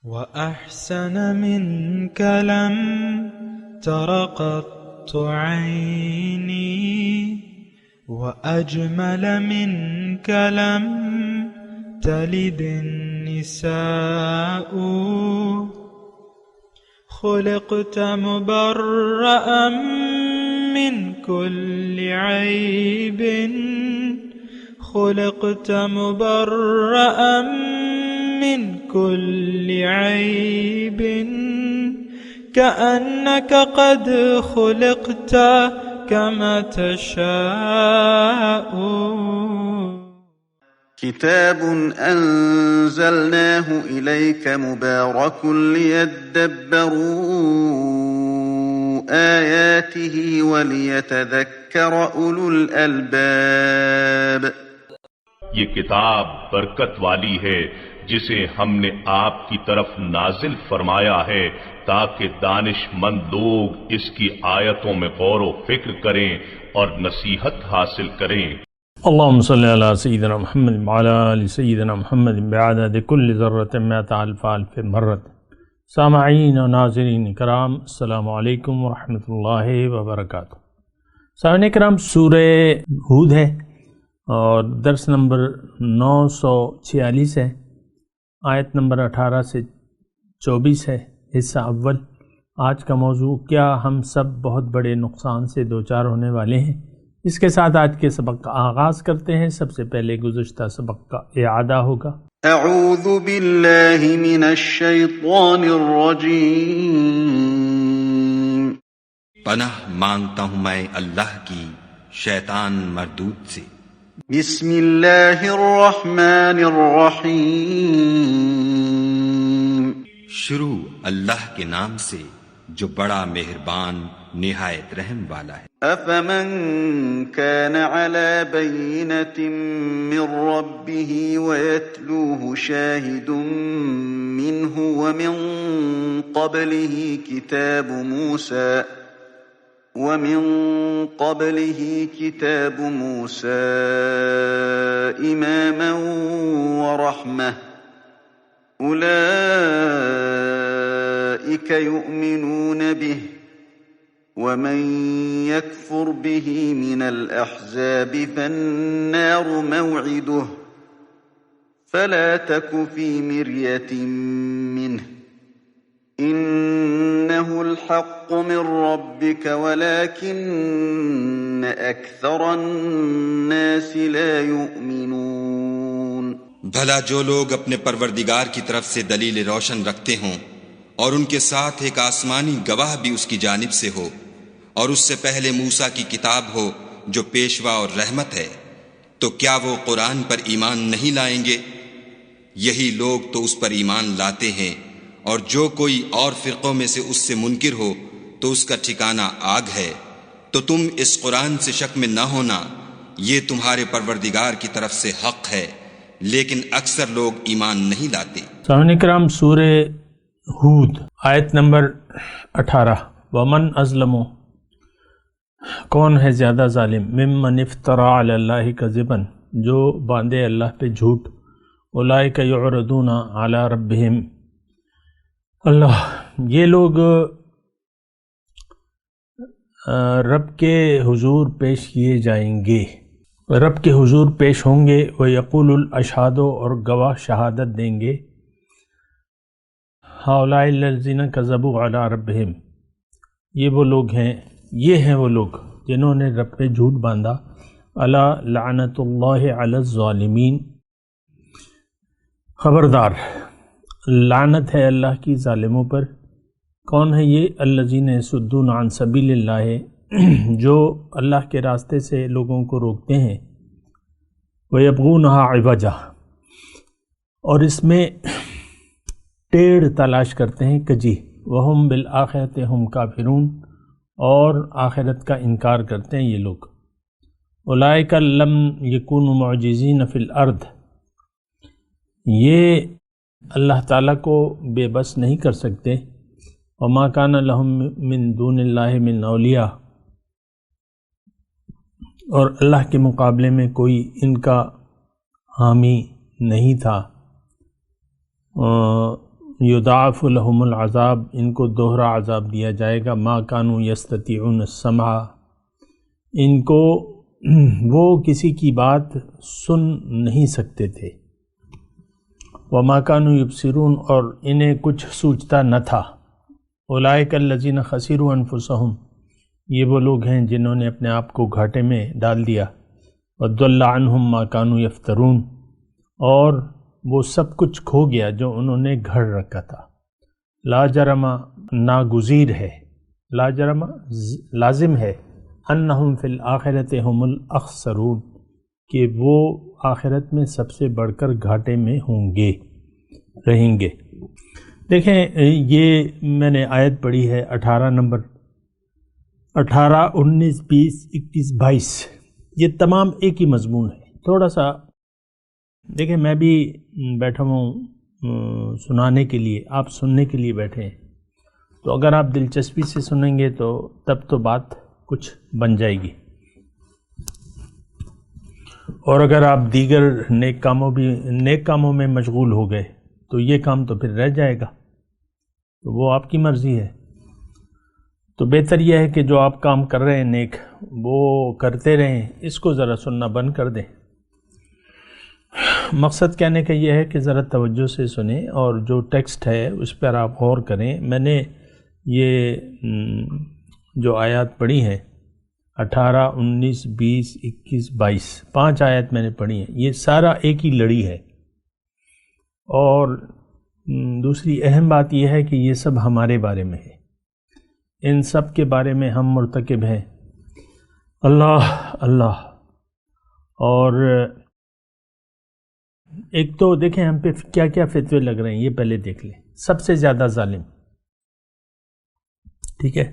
وأحسن منك لم تر قط عيني، وأجمل منك لم تلد النساء. خلقت مبرأ من كل عيب، خلقت مبرأ من كل عيب، كأنك قد خلقت كما تشاء. كتاب أنزلناه إليك مبارك ليدبروا آياته وليتذكر أولو الألباب. یہ کتاب برکت والی ہے جسے ہم نے آپ کی طرف نازل فرمایا ہے تاکہ دانش مند لوگ اس کی آیتوں میں غور و فکر کریں اور نصیحت حاصل کریں۔ اللهم صل على سيدنا محمد وعلى آل سيدنا محمد بعدد كل ذرة مئة ألف ألف مرة۔ سامعین و ناظرین کرام، السلام علیکم ورحمۃ اللہ وبرکاتہ۔ سامعین کرام، سورہ ہود ہے اور درس نمبر 946 ہے، آیت نمبر 18 سے 24 ہے، حصہ اول۔ آج کا موضوع، کیا ہم سب بہت بڑے نقصان سے دوچار ہونے والے ہیں؟ اس کے ساتھ آج کے سبق کا آغاز کرتے ہیں۔ سب سے پہلے گزشتہ سبق کا اعادہ ہوگا۔ اعوذ باللہ من الشیطان الرجیم۔ پناہ مانگتا ہوں میں اللہ کی شیطان مردود سے۔ بسم اللہ الرحمن الرحیم۔ شروع اللہ کے نام سے جو بڑا مہربان نہایت رحم والا ہے۔ افمن كان على بينة من ربه ويتلوه شاهد منه ومن قبله كتاب موسى إماما ورحمة، أولئك يؤمنون به، ومن يكفر به من الأحزاب فالنار موعده، فلا تك في مرية منه، إنه الحق من ربك ولكن أكثر الناس لا يؤمنون۔ بھلا جو لوگ اپنے پروردگار کی طرف سے دلیل روشن رکھتے ہوں اور ان کے ساتھ ایک آسمانی گواہ بھی اس کی جانب سے ہو، اور اس سے پہلے موسیٰ کی کتاب ہو جو پیشوا اور رحمت ہے، تو کیا وہ قرآن پر ایمان نہیں لائیں گے؟ یہی لوگ تو اس پر ایمان لاتے ہیں، اور جو کوئی اور فرقوں میں سے اس سے منکر ہو تو اس کا ٹھکانہ آگ ہے۔ تو تم اس قرآن سے شک میں نہ ہونا، یہ تمہارے پروردگار کی طرف سے حق ہے، لیکن اکثر لوگ ایمان نہیں لاتے۔ سامعین کرام، سورہ ہود آیت نمبر 18۔ ومن ازلم، کون ہے زیادہ ظالم، ممن افترا علی اللہ کذبا، جو باندھے اللہ پہ جھوٹ، اولئک یعرضون علی ربہم، اللہ، یہ لوگ رب کے حضور پیش کیے جائیں گے، رب کے حضور پیش ہوں گے، ویقول الاشہاد، اور گواہ شہادت دیں گے، ہؤلاء الذین کذبوا علی ربہم، یہ وہ لوگ ہیں، یہ ہیں وہ لوگ جنہوں نے رب پہ جھوٹ باندھا، الا لعنت اللہ علی الظالمین، خبردار، لعنت ہے اللہ کی ظالموں پر۔ کون ہے یہ؟ الذین یصدون عن سبیل اللہ، جو اللہ کے راستے سے لوگوں کو روکتے ہیں، ویبغونہا عوجا، اور اس میں ٹیڑھ تلاش کرتے ہیں، کجی، وہم بالآخرۃ ہم کافرون، اور آخرت کا انکار کرتے ہیں یہ لوگ۔ اولئک لم یکونوا معجزین فی الارض، یہ اللہ تعالیٰ کو بے بس نہیں کر سکتے، وما کان لہم من دون اللہ من اولیاء، اور اللہ کے مقابلے میں کوئی ان کا حامی نہیں تھا، یضاعف لہم العذاب، ان کو دوہرا عذاب دیا جائے گا، ما کانوا یستطیعون السمع، ان کو وہ کسی کی بات سن نہیں سکتے تھے، وما کانوا یبصرون، اور انہیں کچھ سوچتا نہ تھا، اولئک الذین خسروا انفسہم، یہ وہ لوگ ہیں جنہوں نے اپنے آپ کو گھاٹے میں ڈال دیا، وضل عنہم ما کانوا یفترون، اور وہ سب کچھ کھو گیا جو انہوں نے گھڑ رکھا تھا، لا جرم ناگزیر ہے، لا جرم لازم ہے، انہم فی الآخرۃ ہم الاخسرون، کہ وہ آخرت میں سب سے بڑھ کر گھاٹے میں ہوں گے، رہیں گے۔ دیکھیں یہ میں نے آیت پڑھی ہے 18 نمبر، 18، 19، 20، 21، 22، یہ تمام ایک ہی مضمون ہے۔ تھوڑا سا دیکھیں میں بھی بیٹھا ہوں سنانے کے لیے، آپ سننے کے لیے بیٹھے ہیں، تو اگر آپ دلچسپی سے سنیں گے تو تب تو بات کچھ بن جائے گی، اور اگر آپ دیگر نیک کاموں میں مشغول ہو گئے تو یہ کام تو پھر رہ جائے گا، تو وہ آپ کی مرضی ہے۔ تو بہتر یہ ہے کہ جو آپ کام کر رہے ہیں نیک، وہ کرتے رہیں، اس کو ذرا سننا بند کر دیں۔ مقصد کہنے کا یہ ہے کہ ذرا توجہ سے سنیں اور جو ٹیکسٹ ہے اس پر آپ غور کریں۔ میں نے یہ جو آیات پڑھی ہیں 18، 19، 20، 21، 22، 5 آیات میں نے پڑھی ہیں، یہ سارا ایک ہی لڑی ہے، اور دوسری اہم بات یہ ہے کہ یہ سب ہمارے بارے میں ہے، ان سب کے بارے میں ہم مرتکب ہیں، اللہ اللہ۔ اور ایک تو دیکھیں ہم پہ کیا کیا فتوے لگ رہے ہیں، یہ پہلے دیکھ لیں۔ سب سے زیادہ ظالم، ٹھیک ہے،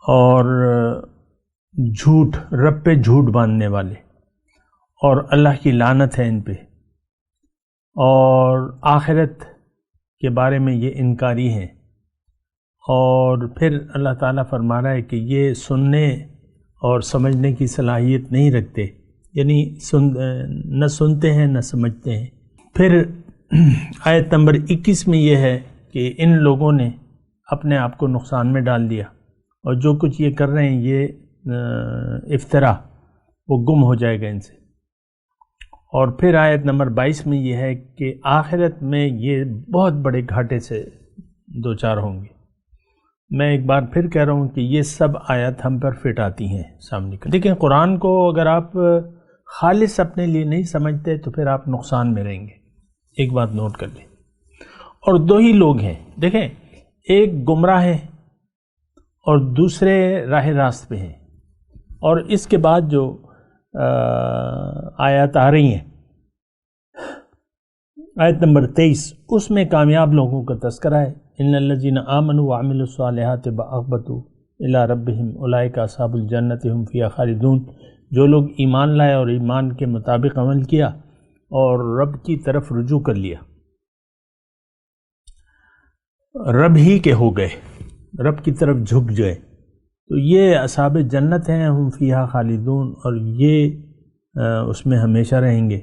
اور جھوٹ، رب پہ جھوٹ باندھنے والے، اور اللہ کی لعنت ہے ان پہ، اور آخرت کے بارے میں یہ انکاری ہیں، اور پھر اللہ تعالیٰ فرما رہا ہے کہ یہ سننے اور سمجھنے کی صلاحیت نہیں رکھتے، یعنی نہ سنتے ہیں نہ سمجھتے ہیں۔ پھر آیت نمبر 21 میں یہ ہے کہ ان لوگوں نے اپنے آپ کو نقصان میں ڈال دیا، اور جو کچھ یہ کر رہے ہیں یہ افطرا، وہ گم ہو جائے گا ان سے۔ اور پھر آیت نمبر 22 میں یہ ہے کہ آخرت میں یہ بہت بڑے گھاٹے سے دوچار ہوں گے۔ میں ایک بار پھر کہہ رہا ہوں کہ یہ سب آیات ہم پر فٹ آتی ہیں سامنے۔ دیکھیں قرآن کو اگر آپ خالص اپنے لیے نہیں سمجھتے تو پھر آپ نقصان میں رہیں گے، ایک بات نوٹ کر لیں۔ اور دو ہی لوگ ہیں، دیکھیں ایک گمراہ ہے اور دوسرے راہ راست پہ ہیں، اور اس کے بعد جو آیات آ رہی ہیں، آیت نمبر 23، اس میں کامیاب لوگوں کا تذکرہ ہے۔ ان الذین آمنوا وعملوا الصالحات واخبتوا الی ربہم اولئک اصحاب الجنۃ هم فیہا خالدون، جو لوگ ایمان لائے اور ایمان کے مطابق عمل کیا اور رب کی طرف رجوع کر لیا، رب ہی کے ہو گئے، رب کی طرف جھک گئے، تو یہ اصحاب جنت ہیں، ہم فیہا خالدون، اور یہ اس میں ہمیشہ رہیں گے۔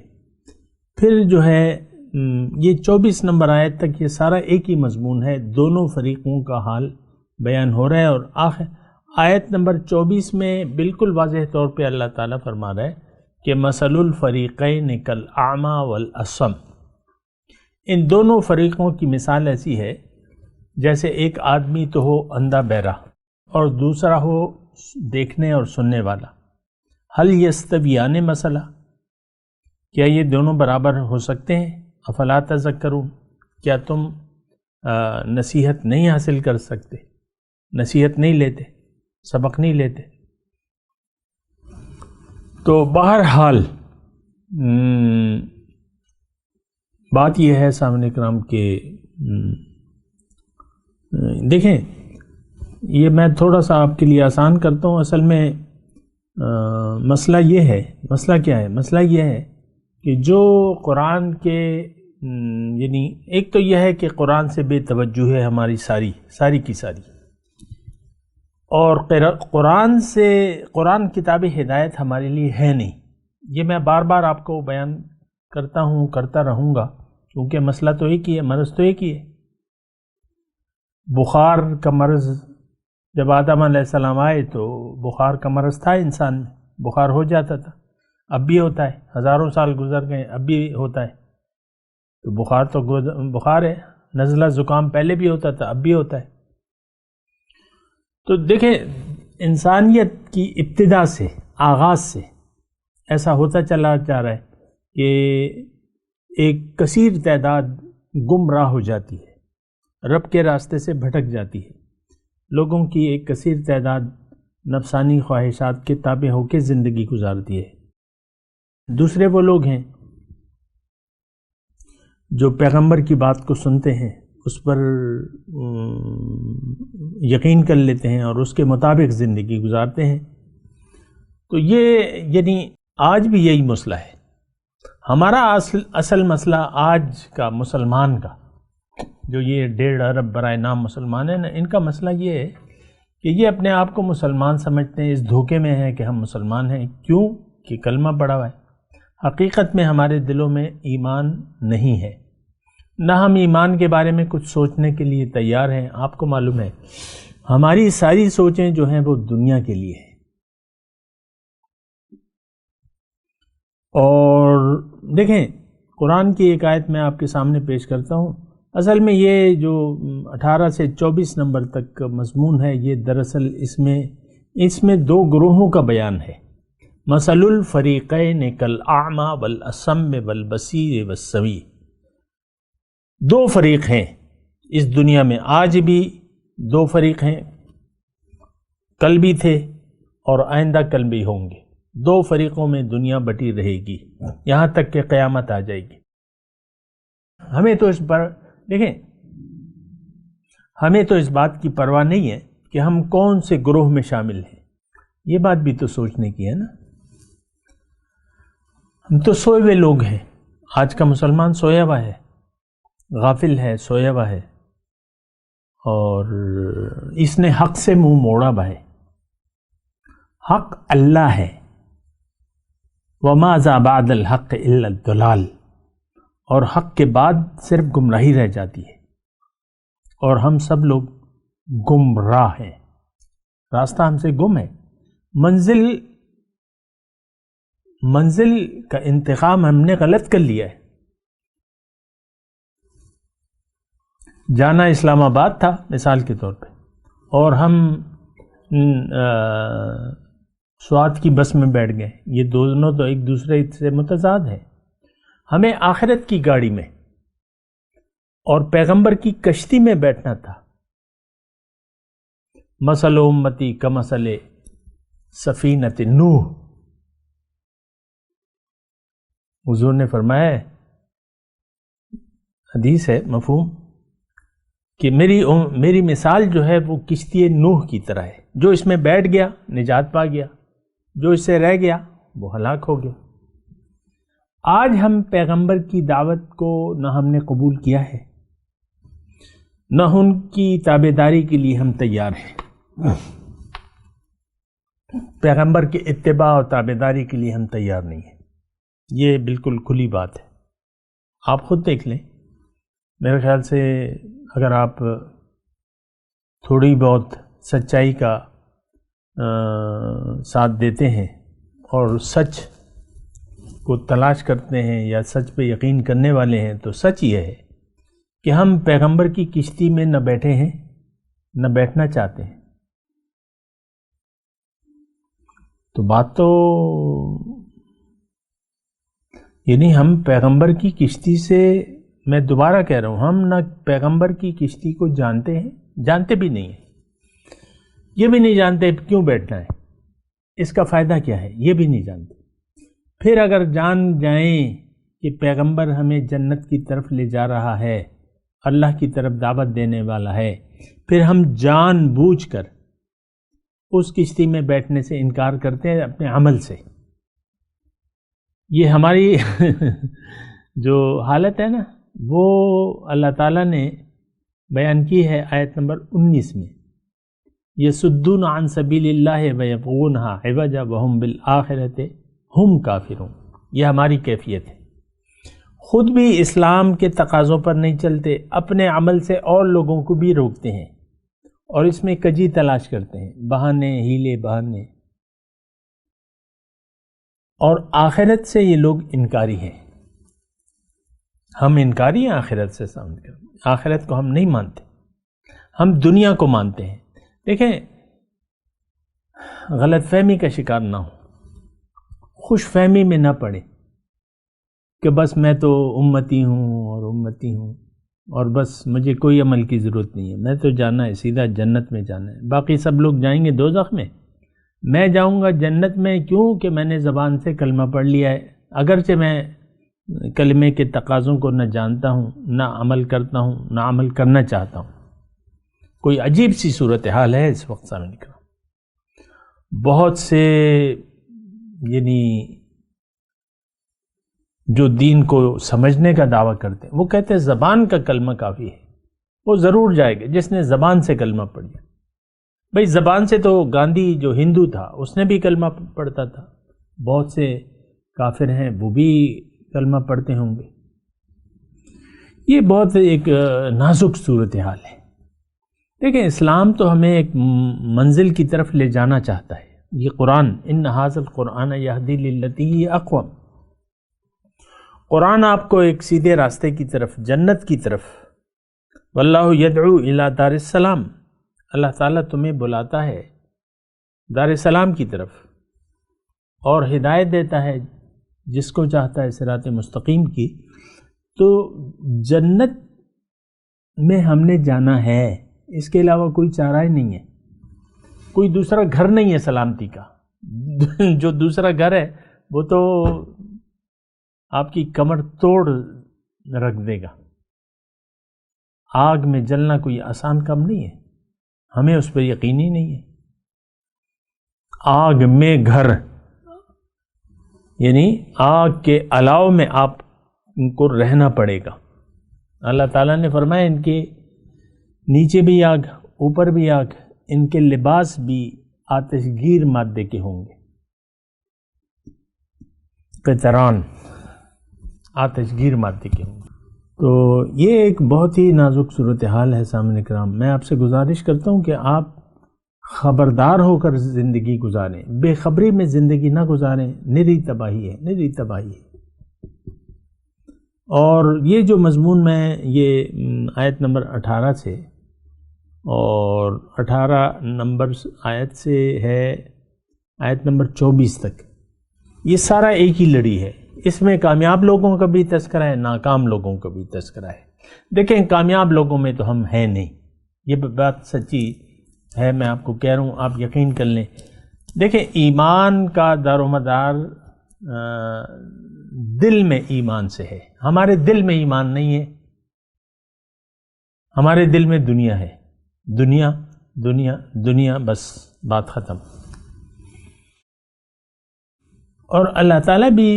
پھر جو ہے یہ 24 نمبر آیت تک یہ سارا ایک ہی مضمون ہے، دونوں فریقوں کا حال بیان ہو رہا ہے، اور آخر آیت نمبر 24 میں بالکل واضح طور پہ اللہ تعالیٰ فرما رہا ہے کہ مثل الفریقین کالاعمی والاصم، ان دونوں فریقوں کی مثال ایسی ہے جیسے ایک آدمی تو ہو اندھا بہرا اور دوسرا ہو دیکھنے اور سننے والا، هل یستویان مثلا، کیا یہ دونوں برابر ہو سکتے ہیں؟ افلا تذکرون، کیا تم نصیحت نہیں حاصل کر سکتے، نصیحت نہیں لیتے، سبق نہیں لیتے؟ تو بہرحال بات یہ ہے سامنے کرام کہ دیکھیں یہ میں تھوڑا سا آپ کے لیے آسان کرتا ہوں، اصل میں مسئلہ یہ ہے، مسئلہ کیا ہے؟ مسئلہ یہ ہے کہ جو قرآن کے یعنی ایک تو یہ ہے کہ قرآن سے بے توجہ ہے ہماری ساری کی ساری، اور قرآن کتاب ہدایت ہمارے لیے ہے نہیں۔ یہ میں بار بار آپ کو بیان کرتا ہوں، کرتا رہوں گا، کیونکہ مسئلہ تو ایک ہی ہے، مرض تو ایک ہی ہے۔ بخار کا مرض جب آدم علیہ السلام آئے تو بخار کا مرض تھا انسان میں، بخار ہو جاتا تھا، اب بھی ہوتا ہے، ہزاروں سال گزر گئے اب بھی ہوتا ہے۔ تو بخار تو بخار ہے، نزلہ زکام پہلے بھی ہوتا تھا اب بھی ہوتا ہے۔ تو دیکھیں انسانیت کی ابتدا سے، آغاز سے ایسا ہوتا چلا جا رہا ہے کہ ایک کثیر تعداد گمراہ ہو جاتی ہے، رب کے راستے سے بھٹک جاتی ہے، لوگوں کی ایک کثیر تعداد نفسانی خواہشات کے تابع ہو کے زندگی گزارتی ہے۔ دوسرے وہ لوگ ہیں جو پیغمبر کی بات کو سنتے ہیں، اس پر یقین کر لیتے ہیں اور اس کے مطابق زندگی گزارتے ہیں۔ تو یہ یعنی آج بھی یہی مسئلہ ہے ہمارا۔ اصل مسئلہ آج کا مسلمان کا، جو یہ 1.5 ارب برائے نام مسلمان ہیں نا، ان کا مسئلہ یہ ہے کہ یہ اپنے آپ کو مسلمان سمجھتے ہیں، اس دھوکے میں ہیں کہ ہم مسلمان ہیں۔ کیوں؟ کہ کلمہ پڑھا ہوا ہے، حقیقت میں ہمارے دلوں میں ایمان نہیں ہے، نہ ہم ایمان کے بارے میں کچھ سوچنے کے لیے تیار ہیں۔ آپ کو معلوم ہے ہماری ساری سوچیں جو ہیں وہ دنیا کے لیے ہیں۔ اور دیکھیں قرآن کی ایک آیت میں آپ کے سامنے پیش کرتا ہوں۔ اصل میں یہ جو 18 سے 24 نمبر تک مضمون ہے، یہ دراصل اس میں 2 گروہوں کا بیان ہے۔ مثل الفریقین کالاعمی والاصم والبصیر والسمیع۔ 2 فریق ہیں اس دنیا میں، آج بھی 2 فریق ہیں، کل بھی تھے اور آئندہ کل بھی ہوں گے۔ 2 فریقوں میں دنیا بٹی رہے گی یہاں تک کہ قیامت آ جائے گی۔ ہمیں تو اس پر دیکھیں، ہمیں تو اس بات کی پرواہ نہیں ہے کہ ہم کون سے گروہ میں شامل ہیں، یہ بات بھی تو سوچنے کی ہے نا۔ ہم تو سوئے ہوئے لوگ ہیں، آج کا مسلمان سویا ہوا ہے، غافل ہے، سویا ہوا ہے، اور اس نے حق سے منہ موڑا ہوا ہے۔ حق اللہ ہے، وَمَا ذَا بَعْدَ الْحَقِّ إِلَّا الضَّلَالُ، اور حق کے بعد صرف گمراہی رہ جاتی ہے، اور ہم سب لوگ گمراہ ہیں، راستہ ہم سے گم ہے۔ منزل کا انتخاب ہم نے غلط کر لیا ہے۔ جانا اسلام آباد تھا مثال کے طور پہ، اور ہم سوات کی بس میں بیٹھ گئے، یہ دونوں تو ایک دوسرے سے متضاد ہیں۔ ہمیں آخرت کی گاڑی میں اور پیغمبر کی کشتی میں بیٹھنا تھا۔ مثل امتی کمثل سفینۃ نوح، حضور نے فرمایا ہے، حدیث ہے مفہوم، کہ میری مثال جو ہے وہ کشتی نوح کی طرح ہے، جو اس میں بیٹھ گیا نجات پا گیا، جو اس سے رہ گیا وہ ہلاک ہو گیا۔ آج ہم پیغمبر کی دعوت کو نہ ہم نے قبول کیا ہے، نہ ان کی تابعداری کے لیے ہم تیار ہیں۔ پیغمبر کے اتباع اور تابعداری کے لیے ہم تیار نہیں ہیں، یہ بالکل کھلی بات ہے۔ آپ خود دیکھ لیں، میرے خیال سے اگر آپ تھوڑی بہت سچائی کا ساتھ دیتے ہیں اور سچ کو تلاش کرتے ہیں یا سچ پہ یقین کرنے والے ہیں، تو سچ یہ ہے کہ ہم پیغمبر کی کشتی میں نہ بیٹھے ہیں نہ بیٹھنا چاہتے ہیں۔ تو بات تو یعنی ہم پیغمبر کی کشتی سے، میں دوبارہ کہہ رہا ہوں، ہم نہ پیغمبر کی کشتی کو جانتے ہیں، جانتے بھی نہیں ہیں، یہ بھی نہیں جانتے کیوں بیٹھنا ہے، اس کا فائدہ کیا ہے، یہ بھی نہیں جانتے۔ پھر اگر جان جائیں کہ پیغمبر ہمیں جنت کی طرف لے جا رہا ہے، اللہ کی طرف دعوت دینے والا ہے، پھر ہم جان بوجھ کر اس کشتی میں بیٹھنے سے انکار کرتے ہیں اپنے عمل سے۔ یہ ہماری جو حالت ہے نا، وہ اللہ تعالیٰ نے بیان کی ہے آیت نمبر 19 میں، یصدون عن سبیل اللہ ویبغونہا عوجا وہم بالآخرۃ ہم کافرون۔ یہ ہماری کیفیت ہے، خود بھی اسلام کے تقاضوں پر نہیں چلتے، اپنے عمل سے اور لوگوں کو بھی روکتے ہیں۔ اور اس میں کجی تلاش کرتے ہیں، بہانے، ہیلے بہانے، اور آخرت سے یہ لوگ انکاری ہیں۔ ہم انکاری ہیں آخرت سے، آخرت کو ہم نہیں مانتے، ہم دنیا کو مانتے ہیں۔ دیکھیں، غلط فہمی کا شکار نہ ہو، خوش فہمی میں نہ پڑے کہ بس میں تو امتی ہوں اور امتی ہوں اور بس مجھے کوئی عمل کی ضرورت نہیں ہے، میں تو جانا ہے سیدھا جنت میں جانا ہے، باقی سب لوگ جائیں گے دوزخ میں، میں جاؤں گا جنت میں، کیوں کہ میں نے زبان سے کلمہ پڑھ لیا ہے، اگرچہ میں کلمے کے تقاضوں کو نہ جانتا ہوں، نہ عمل کرتا ہوں، نہ عمل کرنا چاہتا ہوں۔ کوئی عجیب سی صورتحال ہے اس وقت سامنے کا۔ بہت سے یعنی جو دین کو سمجھنے کا دعویٰ کرتے ہیں، وہ کہتے ہیں زبان کا کلمہ کافی ہے، وہ ضرور جائے گا جس نے زبان سے کلمہ پڑھ لیا۔ بھئی زبان سے تو گاندھی جو ہندو تھا اس نے بھی کلمہ پڑھتا تھا، بہت سے کافر ہیں وہ بھی کلمہ پڑھتے ہوں گے۔ یہ بہت ایک نازک صورتحال ہے۔ دیکھیں، اسلام تو ہمیں ایک منزل کی طرف لے جانا چاہتا ہے۔ یہ قرآن، ان ھذا القرآن یہدی للتی ہی اقوم، قرآن آپ کو ایک سیدھے راستے کی طرف، جنت کی طرف، واللہ یدعو الی دار السلام، اللہ تعالیٰ تمہیں بلاتا ہے دار السلام کی طرف اور ہدایت دیتا ہے جس کو چاہتا ہے صراط مستقیم کی۔ تو جنت میں ہم نے جانا ہے، اس کے علاوہ کوئی چارہ ہی نہیں ہے، کوئی دوسرا گھر نہیں ہے سلامتی کا۔ جو دوسرا گھر ہے وہ تو آپ کی کمر توڑ رکھ دے گا۔ آگ میں جلنا کوئی آسان کام نہیں ہے، ہمیں اس پر یقین ہی نہیں ہے۔ آگ میں گھر یعنی آگ کے علاوہ میں آپ کو رہنا پڑے گا۔ اللہ تعالیٰ نے فرمایا ان کے نیچے بھی آگ، اوپر بھی آگ، ان کے لباس بھی آتش گیر مادے کے ہوں گے، قطران آتش گیر مادے کے ہوں گے۔ تو یہ ایک بہت ہی نازک صورتحال ہے سامنے کرام۔ میں آپ سے گزارش کرتا ہوں کہ آپ خبردار ہو کر زندگی گزاریں، بے خبری میں زندگی نہ گزاریں، نری تباہی ہے، نری تباہی ہے۔ اور یہ جو مضمون میں یہ آیت نمبر 18 سے اور 18 نمبر آیت سے ہے آیت نمبر 24 تک، یہ سارا ایک ہی لڑی ہے۔ اس میں کامیاب لوگوں کا بھی تذکرہ ہے، ناکام لوگوں کا بھی تذکرہ ہے۔ دیکھیں، کامیاب لوگوں میں تو ہم ہیں نہیں، یہ بات سچی ہے، میں آپ کو کہہ رہا ہوں، آپ یقین کر لیں۔ دیکھیں، ایمان کا دار و مدار دل میں ایمان سے ہے، ہمارے دل میں ایمان نہیں ہے، ہمارے دل میں دنیا ہے، دنیا دنیا دنیا، بس بات ختم۔ اور اللہ تعالیٰ بھی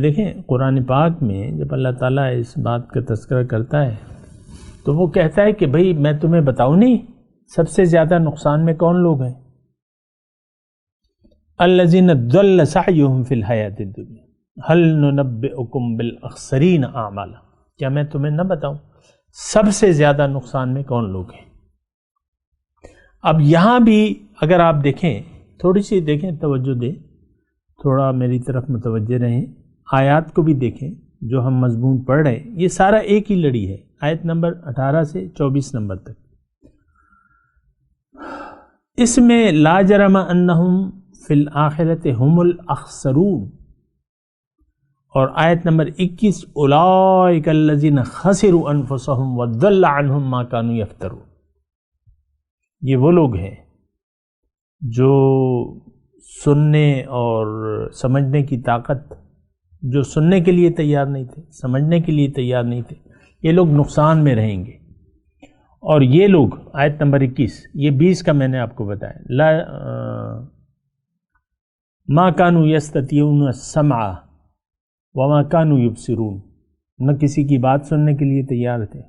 دیکھیں قرآن پاک میں جب اللہ تعالیٰ اس بات کا تذکرہ کرتا ہے تو وہ کہتا ہے کہ بھئی میں تمہیں بتاؤں نہیں سب سے زیادہ نقصان میں کون لوگ ہیں؟ الذین ضل سعیہم فی الحیاۃ الدنیا هل ننبئکم بالاخسرین اعمالا، کیا میں تمہیں نہ بتاؤں سب سے زیادہ نقصان میں کون لوگ ہیں؟ اب یہاں بھی اگر آپ دیکھیں، تھوڑی سی دیکھیں، توجہ دیں، تھوڑا میری طرف متوجہ رہیں، آیات کو بھی دیکھیں جو ہم مضمون پڑھ رہے ہیں، یہ سارا ایک ہی لڑی ہے، آیت نمبر 18 سے 24 نمبر تک۔ اس میں لا جرم انہم فی الآخرۃ ہم الاخسرون، اور آیت نمبر 21 اولئک الذین خسروا انفسہم وضل عنہم ما کانوا یفترون، یہ وہ لوگ ہیں جو سننے اور سمجھنے کی طاقت، جو سننے کے لیے تیار نہیں تھے، سمجھنے کے لیے تیار نہیں تھے، یہ لوگ نقصان میں رہیں گے۔ اور یہ لوگ آیت نمبر 21، یہ 20 کا میں نے آپ کو بتایا، ما کانوا یستطیعون السمع وما کانوا یبصرون، نہ کسی کی بات سننے کے لیے تیار تھے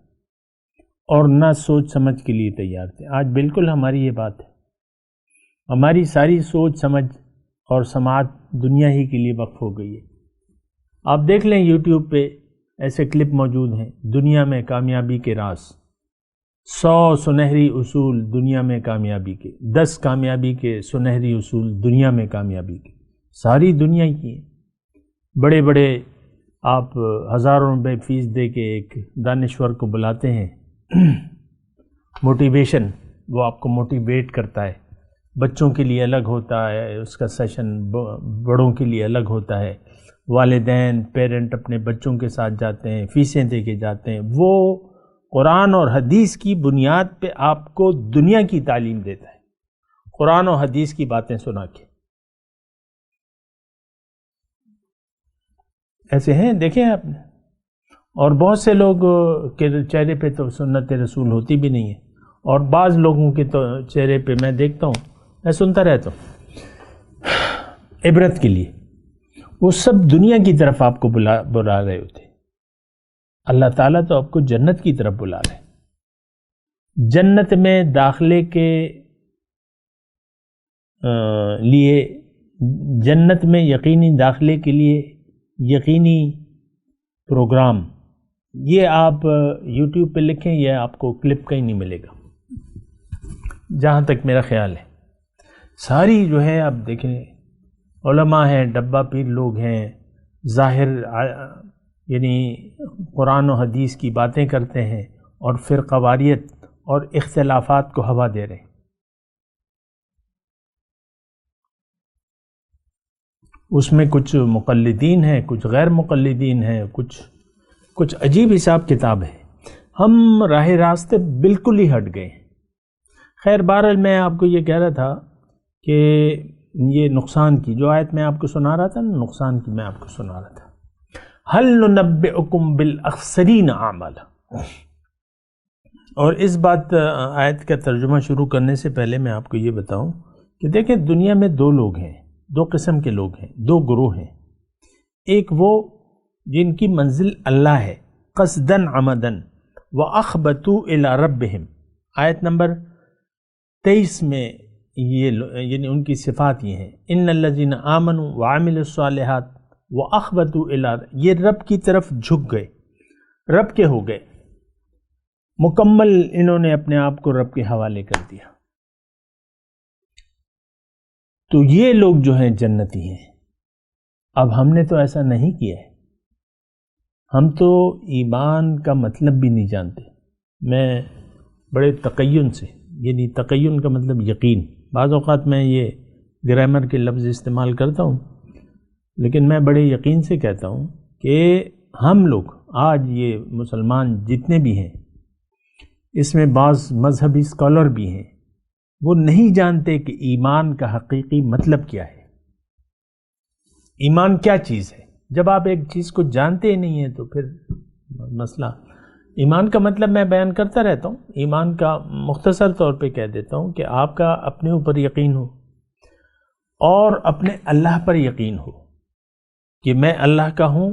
اور نہ سوچ سمجھ کے لیے تیار تھے۔ آج بالکل ہماری یہ بات ہے، ہماری ساری سوچ سمجھ اور سماعت دنیا ہی کے لیے وقف ہو گئی ہے۔ آپ دیکھ لیں یوٹیوب پہ ایسے کلپ موجود ہیں، دنیا میں کامیابی کے راز، 100 سنہری اصول دنیا میں کامیابی کے، 10 کامیابی کے سنہری اصول دنیا میں کامیابی کے، ساری دنیا کی ہیں۔ بڑے بڑے آپ ہزاروں روپے فیس دے کے ایک دانشور کو بلاتے ہیں، موٹیویشن، وہ آپ کو موٹیویٹ کرتا ہے۔ بچوں کے لیے الگ ہوتا ہے اس کا سیشن، بڑوں کے لیے الگ ہوتا ہے۔ والدین پیرنٹ اپنے بچوں کے ساتھ جاتے ہیں، فیسیں دے کے جاتے ہیں۔ وہ قرآن اور حدیث کی بنیاد پہ آپ کو دنیا کی تعلیم دیتا ہے، قرآن و حدیث کی باتیں سنا کے۔ ایسے ہیں، دیکھیں آپ نے۔ اور بہت سے لوگ کے چہرے پہ تو سنت رسول ہوتی بھی نہیں ہے، اور بعض لوگوں کے تو چہرے پہ میں دیکھتا ہوں، میں سنتا رہتا ہوں عبرت کے لیے، وہ سب دنیا کی طرف آپ کو بلا رہے ہوتے۔ اللہ تعالیٰ تو آپ کو جنت کی طرف بلا رہے ہیں۔ جنت میں داخلے کے لیے، جنت میں یقینی داخلے کے لیے یقینی پروگرام، یہ آپ یوٹیوب پہ لکھیں، یہ آپ کو کلپ کہیں نہیں ملے گا جہاں تک میرا خیال ہے۔ ساری جو ہے آپ دیکھیں، علماء ہیں، ڈبہ پیر لوگ ہیں، ظاہر یعنی قرآن و حدیث کی باتیں کرتے ہیں، اور فرقہ واریت اور اختلافات کو ہوا دے رہے ہیں۔ اس میں کچھ مقلدین ہیں، کچھ غیر مقلدین ہیں، کچھ عجیب حساب کتاب ہے۔ ہم راہ راستے بالکل ہی ہٹ گئے۔ خیر بہرحال میں آپ کو یہ کہہ رہا تھا کہ یہ نقصان کی جو آیت میں آپ کو سنا رہا تھا نا، نقصان کی میں آپ کو سنا رہا تھا۔ هل ننبئکم بالاخسرین اعمالا، اور اس بات آیت کا ترجمہ شروع کرنے سے پہلے میں آپ کو یہ بتاؤں کہ دیکھیں، دنیا میں دو لوگ ہیں، دو قسم کے لوگ ہیں، دو گروہ ہیں۔ ایک وہ جن کی منزل اللہ ہے، قصدن عمدن واخبتوا الی ربہم، آیت نمبر 23 میں یہ یعنی ان کی صفات یہ ہیں، ان الذین آمنوا وعملوا الصالحات وَأَخْبَتُوا إِلَىٰ، یہ رب کی طرف جھک گئے، رب کے ہو گئے، مکمل انہوں نے اپنے آپ کو رب کے حوالے کر دیا۔ تو یہ لوگ جو ہیں جنتی ہیں۔ اب ہم نے تو ایسا نہیں کیا ہے، ہم تو ایمان کا مطلب بھی نہیں جانتے۔ میں بڑے تقین سے، یعنی تقین کا مطلب یقین، بعض اوقات میں یہ گرامر کے لفظ استعمال کرتا ہوں، لیکن میں بڑے یقین سے کہتا ہوں کہ ہم لوگ آج یہ مسلمان جتنے بھی ہیں، اس میں بعض مذہبی اسکالر بھی ہیں، وہ نہیں جانتے کہ ایمان کا حقیقی مطلب کیا ہے، ایمان کیا چیز ہے۔ جب آپ ایک چیز کو جانتے ہی نہیں ہیں تو پھر مسئلہ۔ ایمان کا مطلب میں بیان کرتا رہتا ہوں، ایمان کا مختصر طور پہ کہہ دیتا ہوں کہ آپ کا اپنے اوپر یقین ہو اور اپنے اللہ پر یقین ہو کہ میں اللہ کا ہوں،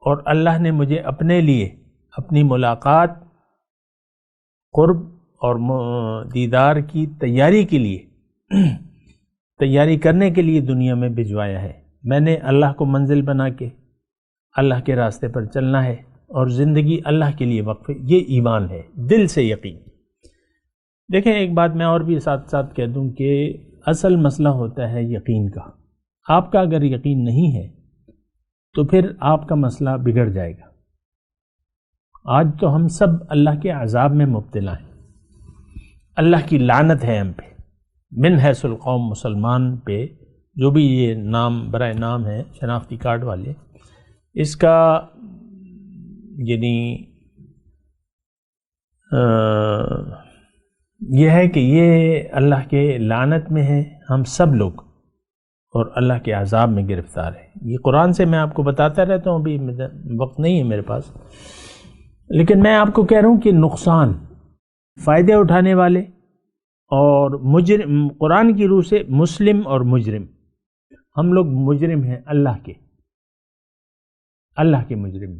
اور اللہ نے مجھے اپنے لیے اپنی ملاقات، قرب اور دیدار کی تیاری کے لیے، تیاری کرنے کے لیے دنیا میں بھجوایا ہے۔ میں نے اللہ کو منزل بنا کے اللہ کے راستے پر چلنا ہے، اور زندگی اللہ کے لیے وقف ہے۔ یہ ایمان ہے، دل سے یقین۔ دیکھیں ایک بات میں اور بھی ساتھ ساتھ کہہ دوں کہ اصل مسئلہ ہوتا ہے یقین کا۔ آپ کا اگر یقین نہیں ہے تو پھر آپ کا مسئلہ بگڑ جائے گا۔ آج تو ہم سب اللہ کے عذاب میں مبتلا ہیں، اللہ کی لعنت ہے ہم پہ، من حیث القوم، مسلمان پہ، جو بھی یہ نام برائے نام ہے شناختی کارڈ والے، اس کا یعنی یہ ہے کہ یہ اللہ کے لعنت میں ہے ہم سب لوگ، اور اللہ کے عذاب میں گرفتار ہے۔ یہ قرآن سے میں آپ کو بتاتا رہتا ہوں، ابھی وقت نہیں ہے میرے پاس، لیکن میں آپ کو کہہ رہا ہوں کہ نقصان، فائدے اٹھانے والے اور مجرم، قرآن کی روح سے مسلم اور مجرم، ہم لوگ مجرم ہیں، اللہ کے مجرم۔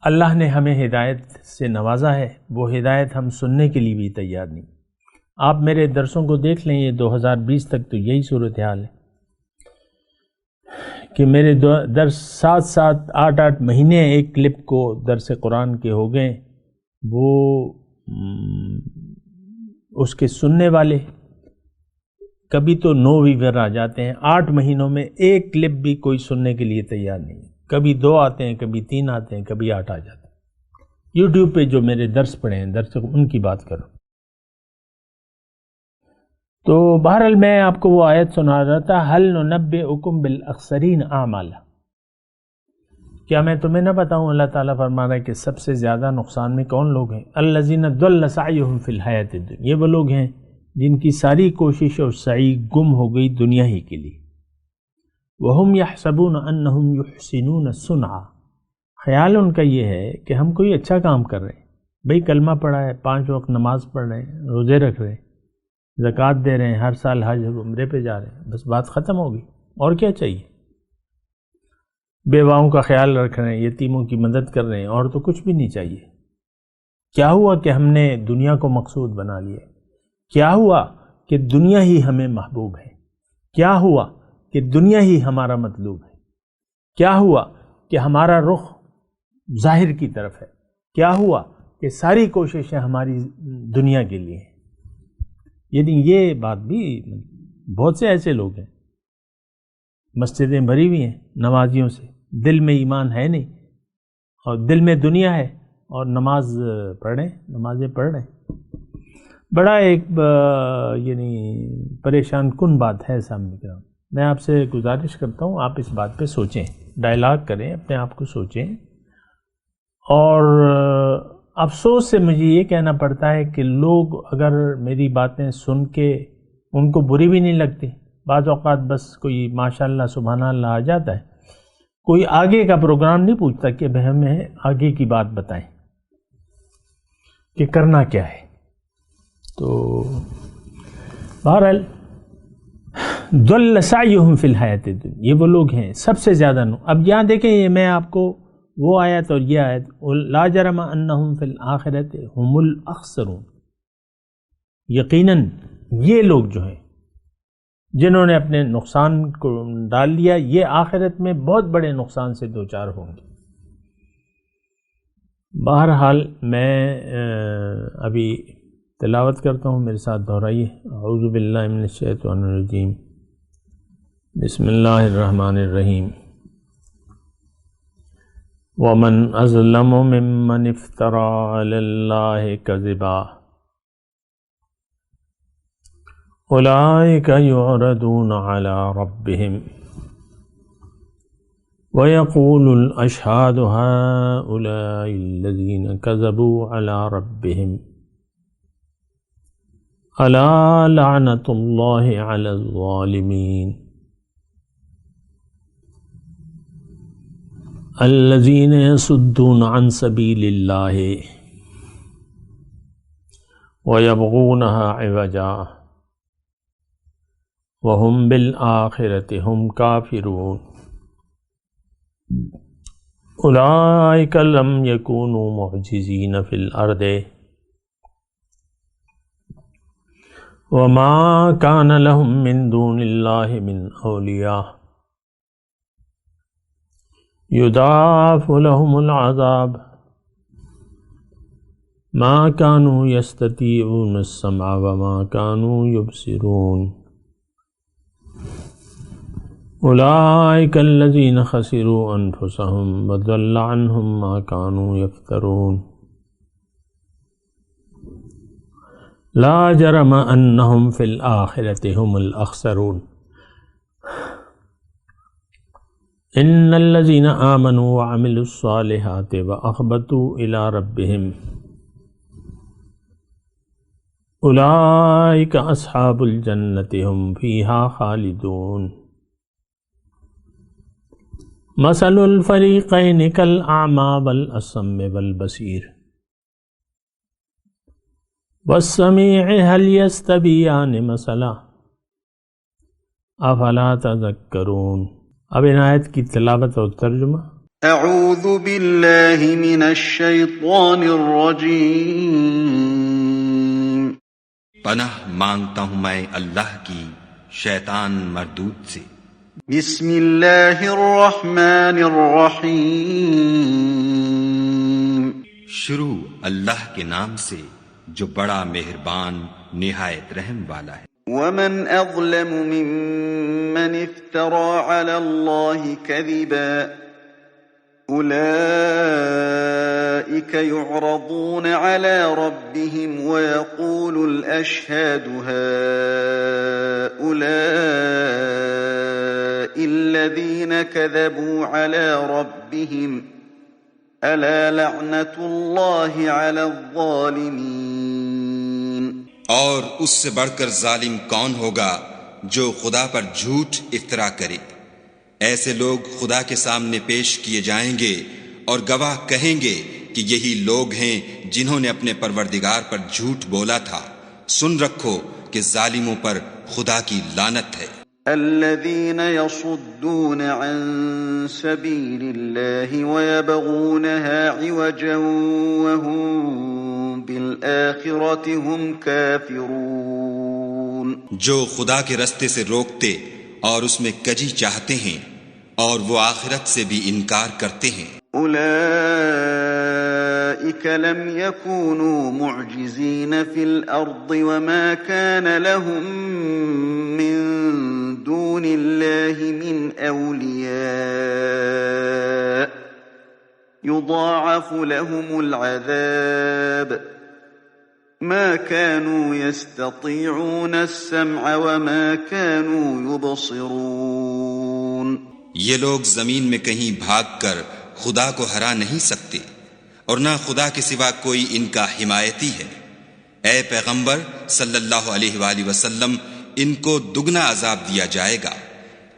اللہ نے ہمیں ہدایت سے نوازا ہے، وہ ہدایت ہم سننے کے لیے بھی تیار نہیں۔ آپ میرے درسوں کو دیکھ لیں، یہ 2020 تک تو یہی صورتحال ہے کہ میرے درس 7-8 مہینے ایک کلپ کو درس قرآن کے ہو گئے، وہ اس کے سننے والے کبھی تو 9 ویور آ جاتے ہیں، 8 مہینوں میں ایک کلپ بھی کوئی سننے کے لیے تیار نہیں ہے، کبھی 2 آتے ہیں، کبھی 3 آتے ہیں، کبھی 8 آ جاتے ہیں۔ یوٹیوب پہ جو میرے درس پڑھے ہیں، درس ان کی بات کرو تو بہرحال میں آپ کو وہ آیت سنا رہا تھا، هل ننبئکم بالاخسرین اعمالا، کیا میں تمہیں نہ بتاؤں، اللہ تعالیٰ فرما رہا ہے کہ سب سے زیادہ نقصان میں کون لوگ ہیں، الذین ضل سعیہم فی الحیاۃ الدنیا، یہ وہ لوگ ہیں جن کی ساری کوشش اور سعی گم ہو گئی دنیا ہی کے لیے، وہم یحسبون انہم یحسنون صنعا، خیال ان کا یہ ہے کہ ہم کوئی اچھا کام کر رہے ہیں، بھئی کلمہ پڑھا ہے، 5 وقت نماز پڑھ رہے ہیں، روزے رکھ رہے ہیں، زکوٰۃ دے رہے ہیں، ہر سال حج عمرے پہ جا رہے ہیں، بس بات ختم ہو گئی، اور کیا چاہیے، بیواؤں کا خیال رکھ رہے ہیں، یتیموں کی مدد کر رہے ہیں، اور تو کچھ بھی نہیں چاہیے۔ کیا ہوا کہ ہم نے دنیا کو مقصود بنا لیا، کیا ہوا کہ دنیا ہی ہمیں محبوب ہے، کیا ہوا کہ دنیا ہی ہمارا مطلوب ہے، کیا ہوا کہ ہمارا رخ ظاہر کی طرف ہے، کیا ہوا کہ ساری کوششیں ہماری دنیا کے لیے ہیں۔ یعنی یہ بات بھی بہت سے ایسے لوگ ہیں، مسجدیں بھری ہوئی ہیں نمازیوں سے، دل میں ایمان ہے نہیں، اور دل میں دنیا ہے، اور نمازیں پڑھ رہے، بڑا ایک یعنی پریشان کن بات ہے سامنے کی۔ میں آپ سے گزارش کرتا ہوں آپ اس بات پہ سوچیں، ڈائلاگ کریں، اپنے آپ کو سوچیں، اور افسوس سے مجھے یہ کہنا پڑتا ہے کہ لوگ اگر میری باتیں سن کے ان کو بری بھی نہیں لگتی، بعض اوقات بس کوئی ماشاءاللہ سبحان اللہ آ جاتا ہے، کوئی آگے کا پروگرام نہیں پوچھتا کہ ہمیں آگے کی بات بتائیں کہ کرنا کیا ہے۔ تو بہرحال ضل سعیہم فی الحیاۃ الدنیا، یہ وہ لوگ ہیں سب سے زیادہ اب یہاں دیکھیں، یہ میں آپ کو وہ آیت اور یہ آیت، لا جرم انہم فی الآخرۃ ہم الاخسرون، یقیناً یہ لوگ جو ہیں جنہوں نے اپنے نقصان کو ڈال لیا، یہ آخرت میں بہت بڑے نقصان سے دوچار ہوں گے۔ بہرحال میں ابھی تلاوت کرتا ہوں، میرے ساتھ دہرائیے، اعوذ باللہ من الشیطان الرجیم، بسم اللہ الرحمن الرحیم، ومن اظلم ممن افترى علی اللہ کذبا اولئک یعرضون علی ربهم ویقول الاشہاد ہؤلاء الذین کذبوا علی ربهم الا لعنۃ اللہ علی الظالمین الذین یصدون عن سبیل اللہ ویبغونها عوجا وهم بالآخرۃ هم کافرون اولئک لم یکونوا معجزین فی الارض وما كان لهم من دون اللہ من اولیاء یضاعف لهم العذاب ما كانوا يستطيعون السمع وما كانوا يبصرون اولئک الذین خسروا انفسهم وضل عنهم ما كانوا يفترون لا جرم انہم فی الآخرۃ هم الاخسرون ان الذین آمنوا وعملوا الصالحات واخبتوا الی ربهم اولئک اصحاب الجنۃ هم فیہا خالدون مثل الفریقین کالاعمی والاصم والبصیر والسمیع هل یستویان مثلا افلا تذکرون۔ اب ان آیت کی تلاوت اور ترجمہ۔ اعوذ باللہ من الشیطان الرجیم، پناہ مانگتا ہوں میں اللہ کی شیطان مردود سے۔ بسم اللہ الرحمن الرحیم، شروع اللہ کے نام سے جو بڑا مہربان نہایت رحم والا ہے۔ ومن أظلم ممن افترى على الله كذبا أولئك يعرضون على ربهم ويقول الأشهاد هؤلاء الذين كذبوا على ربهم ألا لعنة الله على الظالمين۔ اور اس سے بڑھ کر ظالم کون ہوگا جو خدا پر جھوٹ افطرا کرے؟ ایسے لوگ خدا کے سامنے پیش کیے جائیں گے اور گواہ کہیں گے کہ یہی لوگ ہیں جنہوں نے اپنے پروردگار پر جھوٹ بولا تھا۔ سن رکھو کہ ظالموں پر خدا کی لعنت ہے۔ الذين يصدون عن سبيل الله ويبغونها عوجا وهم بالآخرة هم كافرون، جو خدا کے رستے سے روکتے اور اس میں کجی چاہتے ہیں اور وہ آخرت سے بھی انکار کرتے ہیں۔ أولئك لم يكونوا معجزين في الأرض وما كان لهم من دون الله من أولياء يضاعف لهم العذاب ما كانوا يستطيعون السمع وما كانوا يبصرون۔ یہ لوگ زمین میں کہیں بھاگ کر خدا کو ہرا نہیں سکتے اور نہ خدا کے سوا کوئی ان کا حمایتی ہے۔ اے پیغمبر صلی اللہ علیہ وآلہ وسلم، ان کو دگنا عذاب دیا جائے گا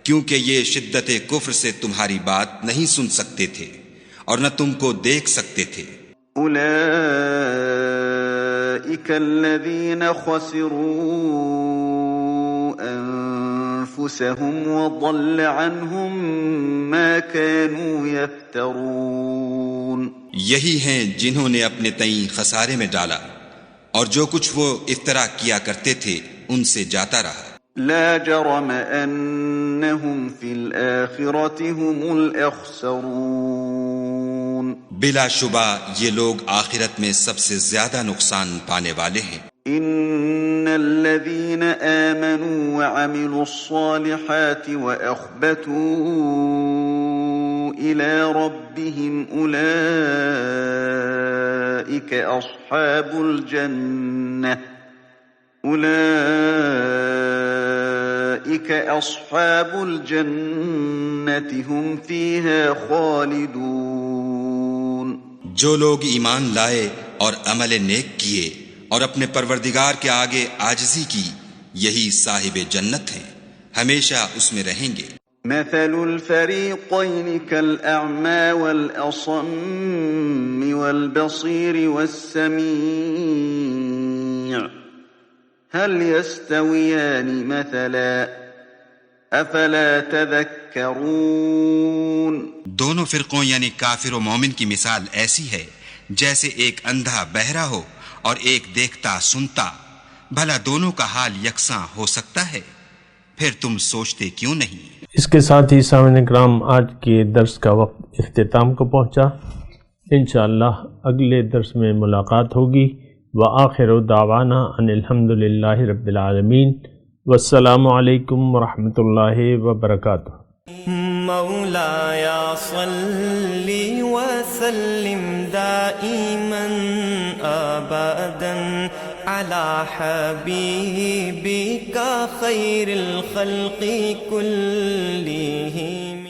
کیونکہ یہ شدت کفر سے تمہاری بات نہیں سن سکتے تھے اور نہ تم کو دیکھ سکتے تھے۔ أولئك الذين خسروا أنفسهم وضل عنهم ما كانوا يفترون۔ یہی ہیں جنہوں نے اپنے تئیں خسارے میں ڈالا اور جو کچھ وہ افترا کیا کرتے تھے ان سے جاتا رہا۔ لا جرم أنهم في الآخرة هم الأخسرون۔ بلا شبہ یہ لوگ آخرت میں سب سے زیادہ نقصان پانے والے ہیں۔ إن الذين آمنوا وعملوا الصالحات وأخبتوا إلى ربهم أولئك أصحاب الجنة هم فيها خالدون۔ جو لوگ ایمان لائے اور عمل نیک کیے اور اپنے پروردگار کے آگے عاجزی کی، یہی صاحب جنت ہیں، ہمیشہ اس میں رہیں گے۔ مثل الفريقين كالأعمى والأصم والبصير والسميع هل يستويان مثلا أفلا تذكرون۔ دونوں فرقوں یعنی کافر و مومن کی مثال ایسی ہے جیسے ایک اندھا بہرا ہو اور ایک دیکھتا سنتا، بھلا دونوں کا حال یکساں ہو سکتا ہے؟ پھر تم سوچتے کیوں نہیں؟ اس کے ساتھ ہی سامعین کرام آج کے درس کا وقت اختتام کو پہنچا۔ انشاءاللہ اگلے درس میں ملاقات ہوگی۔ وآخر دعوانا ان الحمد للہ رب العالمین، والسلام علیکم ورحمۃ اللہ وبرکاتہ۔ مولایا صلی وسلم دائما ابدا علی حبیبک خیر الخلق کلہم۔